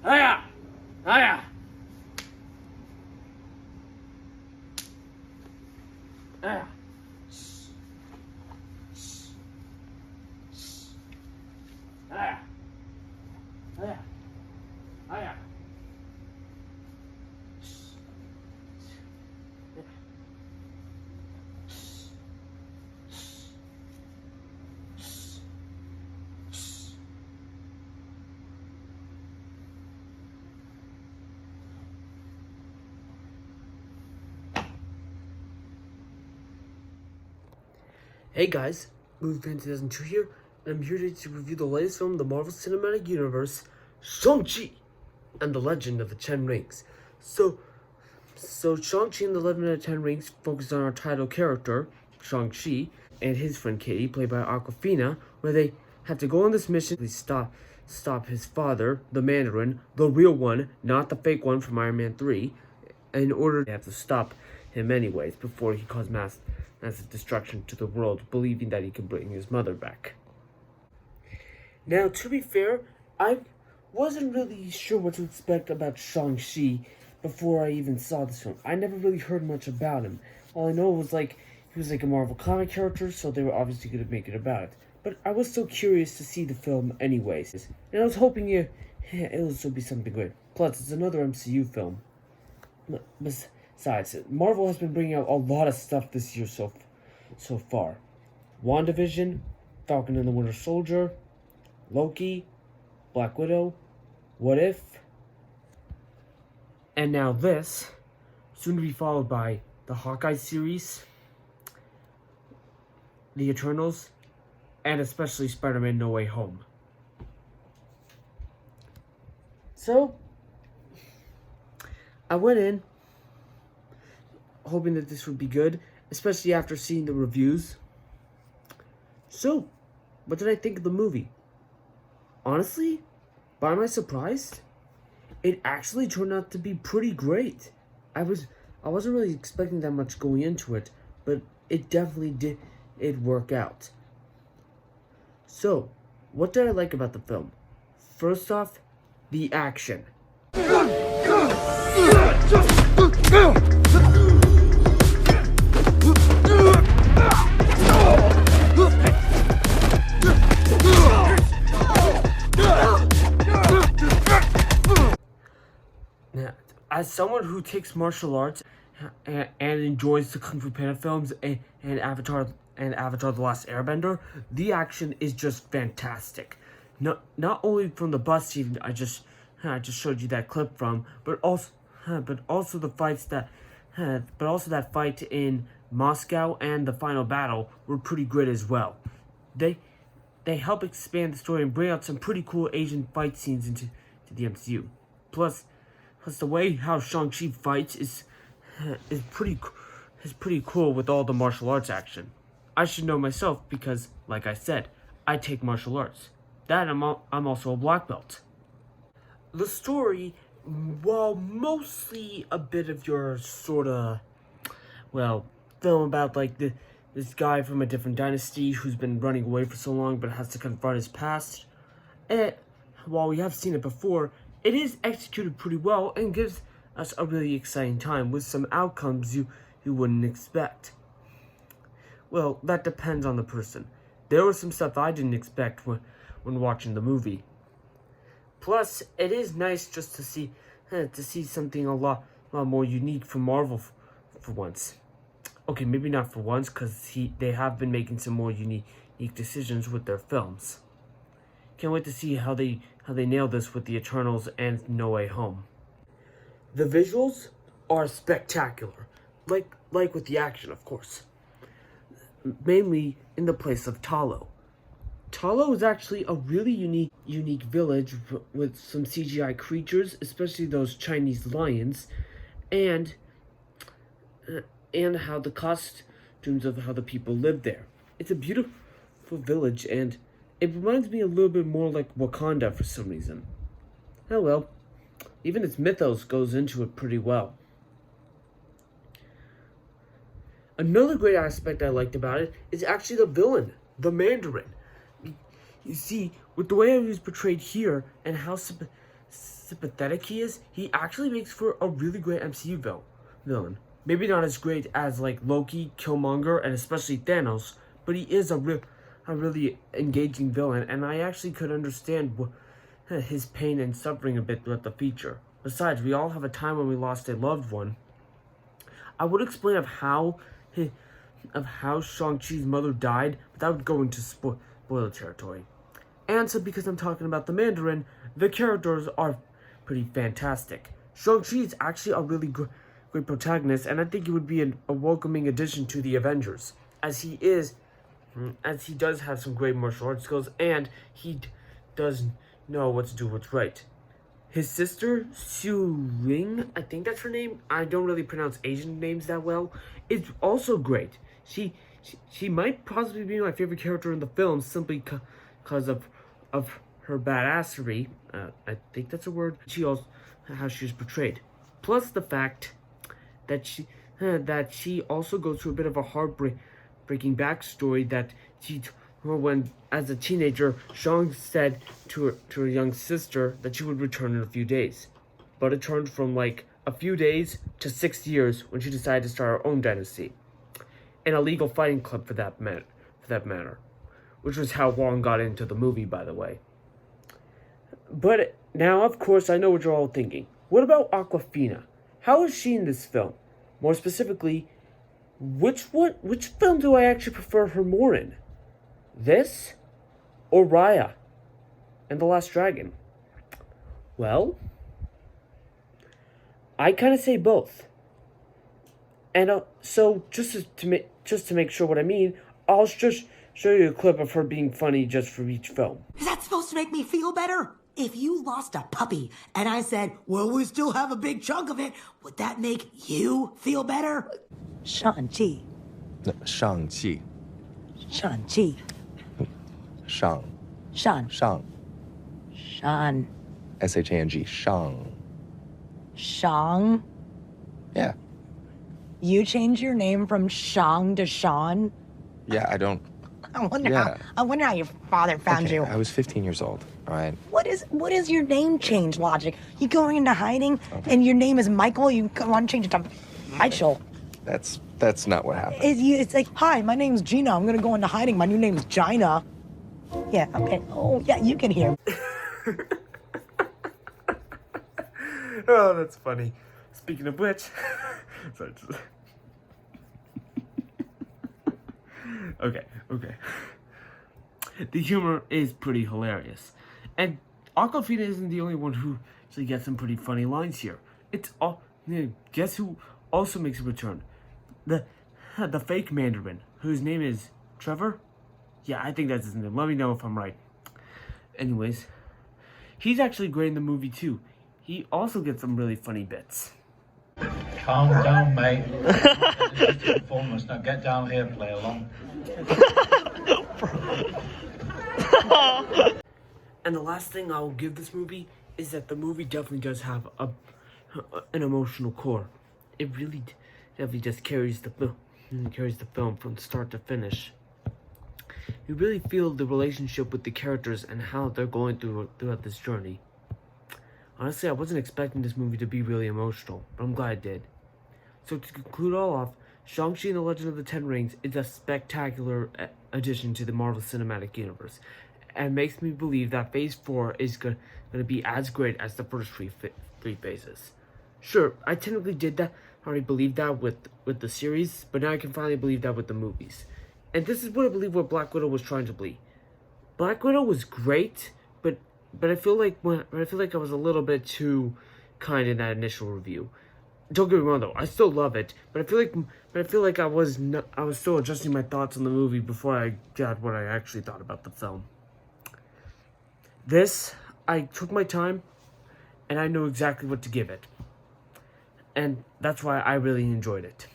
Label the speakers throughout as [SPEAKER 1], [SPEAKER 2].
[SPEAKER 1] Hiya! Hiya! Hiya! Hiya! Hiya! Hiya!
[SPEAKER 2] Hey guys, Movie Fan 2002 here, and I'm here today to review the latest film in the Marvel Cinematic Universe, Shang-Chi and the Legend of the Ten Rings. So Shang-Chi and the Legend of the Ten Rings focus on our title character, Shang-Chi, and his friend Katie, played by Awkwafina, where they have to go on this mission to stop his father, the Mandarin, the real one, not the fake one from Iron Man 3, in order to have to stop him anyways, before he caused massive destruction to the world, believing that he can bring his mother back. Now, to be fair, I wasn't really sure what to expect about Shang-Chi before I even saw this film. I never really heard much about him. All I know was he was like a Marvel comic character, so they were obviously going to make it about it. But I was still curious to see the film anyways, and I was hoping it would still be something good. Plus, it's another MCU film. Besides, Marvel has been bringing out a lot of stuff this year so far. WandaVision, Falcon and the Winter Soldier, Loki, Black Widow, What If, and now this, soon to be followed by the Hawkeye series, the Eternals, and especially Spider-Man No Way Home. So, I went in hoping that this would be good, especially after seeing the reviews. So, what did I think of the movie? Honestly, by my surprise, it actually turned out to be pretty great. I wasn't really expecting that much going into it, but it definitely did work out. So, what did I like about the film? First off, the action. Now, as someone who takes martial arts and enjoys the Kung Fu Panda films and Avatar The Last Airbender, the action is just fantastic. Not only from the bus scene I just showed you that clip from, but also the fights that fight in Moscow and the final battle were pretty good as well. They help expand the story and bring out some pretty cool Asian fight scenes into the MCU. Plus the way how Shang-Chi fights is pretty cool with all the martial arts action. I should know myself because, like I said, I take martial arts. That I'm also a black belt. The story, while mostly a bit of your sorta, film about this guy from a different dynasty who's been running away for so long but has to confront his past. And while we have seen it before, it is executed pretty well and gives us a really exciting time with some outcomes you wouldn't expect. Well, that depends on the person. There was some stuff I didn't expect when watching the movie. Plus, it is nice just to see something a lot more unique from Marvel for once. Okay, maybe not for once, because they have been making some more unique decisions with their films. Can't wait to see how they nail this with the Eternals and No Way Home. The visuals are spectacular, like with the action, of course. Mainly in the place of Talo. Talo is actually a really unique village with some CGI creatures, especially those Chinese lions, and how the costumes of how the people live there. It's a beautiful village, and it reminds me a little bit more like Wakanda for some reason. Oh well, even its mythos goes into it pretty well. Another great aspect I liked about it is actually the villain, the Mandarin. You see, with the way he was portrayed here and how sympathetic he is, he actually makes for a really great MCU villain. Maybe not as great as like Loki, Killmonger, and especially Thanos, but he is a really engaging villain, and I actually could understand his pain and suffering a bit throughout the feature. Besides, we all have a time when we lost a loved one. I would explain of how Shang-Chi's mother died without going to spoiler territory. And so because I'm talking about the Mandarin, the characters are pretty fantastic. Shang-Chi is actually a really great protagonist, and I think he would be a welcoming addition to the Avengers, as he does have some great martial arts skills, and he does know what to do what's right. His sister, Su Ling, I think that's her name. I don't really pronounce Asian names that well. Is also great. She might possibly be my favorite character in the film simply because of her badassery. I think that's a word. She also how she was portrayed. Plus the fact that she also goes through a bit of a heartbreaking backstory that when as a teenager, Shang said to her young sister that she would return in a few days, but it turned from like a few days to 6 years when she decided to start her own dynasty, and a legal fighting club for that matter, which was how Wong got into the movie, by the way. But now, of course, I know what you're all thinking. What about Awkwafina? How is she in this film? More specifically, which film do I actually prefer her more in? This or Raya and the Last Dragon? Well, I kind of say both. And so just to make sure what I mean, I'll just show you a clip of her being funny just for each film.
[SPEAKER 3] Is that supposed to make me feel better? If you lost a puppy and I said, well, we still have a big chunk of it, would that make you feel better? Shang-Chi.
[SPEAKER 4] Shang-Chi.
[SPEAKER 3] Shang-Chi.
[SPEAKER 4] Shang.
[SPEAKER 3] Shang.
[SPEAKER 4] Shang.
[SPEAKER 3] Shang.
[SPEAKER 4] S-H-A-N-G. Shang.
[SPEAKER 3] Shang?
[SPEAKER 4] Yeah.
[SPEAKER 3] You changed your name from Shang to Sean?
[SPEAKER 4] Yeah, I don't...
[SPEAKER 3] I wonder
[SPEAKER 4] Yeah.
[SPEAKER 3] how your father found
[SPEAKER 4] Okay,
[SPEAKER 3] you.
[SPEAKER 4] I was 15 years old, all right?
[SPEAKER 3] What is your name change logic? You going into hiding and your name is Michael, you want to change it to Michael.
[SPEAKER 4] That's not what happened.
[SPEAKER 3] It's like, hi, my name's Gina. I'm gonna go into hiding. My new name's Gina. Yeah, okay. Oh, yeah, you can hear.
[SPEAKER 2] Oh, that's funny. Speaking of which, sorry. Okay. The humor is pretty hilarious, and Awkwafina isn't the only one who actually gets some pretty funny lines here. Guess who also makes a return? The fake Mandarin, whose name is Trevor. Yeah, I think that's his name. Let me know if I'm right. Anyways, he's actually great in the movie too. He also gets some really funny bits.
[SPEAKER 5] Calm down, mate. Performance. Now get down here, play along.
[SPEAKER 2] And the last thing I'll give this movie is that the movie definitely does have an emotional core. It really definitely just carries the film from start to finish. You really feel the relationship with the characters and how they're going throughout this journey. Honestly, I wasn't expecting this movie to be really emotional, but I'm glad it did. So to conclude all off, Shang-Chi and the Legend of the Ten Rings is a spectacular addition to the Marvel Cinematic Universe, and makes me believe that Phase 4 is going to be as great as the first three phases. Sure, I technically did that, already believed that with the series, but now I can finally believe that with the movies. And this is what I believe what Black Widow was trying to be. Black Widow was great, but I feel like I was a little bit too kind in that initial review. Don't get me wrong though, I still love it, but I feel like I was still adjusting my thoughts on the movie before I got what I actually thought about the film. This, I took my time, and I knew exactly what to give it. And that's why I really enjoyed it.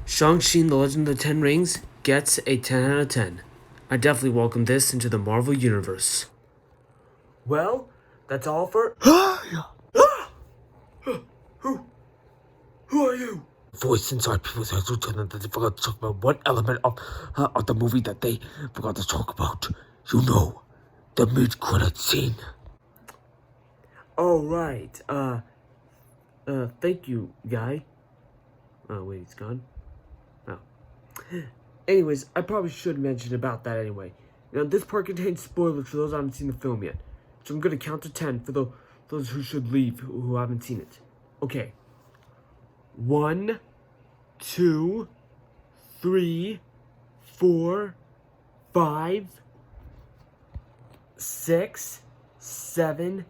[SPEAKER 2] Shang-Chi and the Legend of the Ten Rings gets a 10 out of 10. I definitely welcome this into the Marvel Universe. Well, that's all for... Who are you? Voice inside people's heads will tell them that they forgot to talk about what element of the movie that they forgot to talk about. You know, the mid-credit scene. Oh, right. Thank you, guy. Oh, wait, he's gone? Oh. Anyways, I probably should mention about that anyway. This part contains spoilers for those who haven't seen the film yet. So I'm gonna count to 10 for those who should leave who haven't seen it. Okay. 1, 2, 3, 4, 5, 6, 7,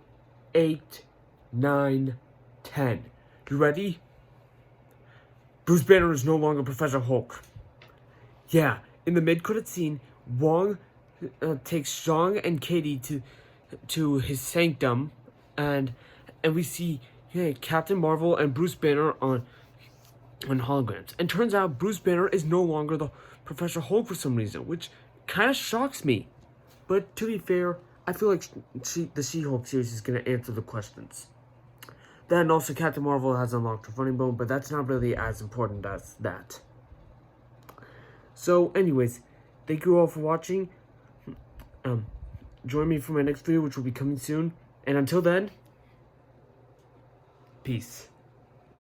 [SPEAKER 2] 8, 9, 10. You ready? Bruce Banner is no longer Professor Hulk. Yeah, in the mid-credit scene, Wong takes Shang and Katie to his sanctum, and we see Captain Marvel and Bruce Banner on holograms. And turns out Bruce Banner is no longer the Professor Hulk for some reason, which kind of shocks me. But to be fair, I feel like the She-Hulk series is going to answer the questions. Then also Captain Marvel has unlocked her funny bone, but that's not really as important as that. So anyways, thank you all for watching. Join me for my next video, which will be coming soon. And until then, peace.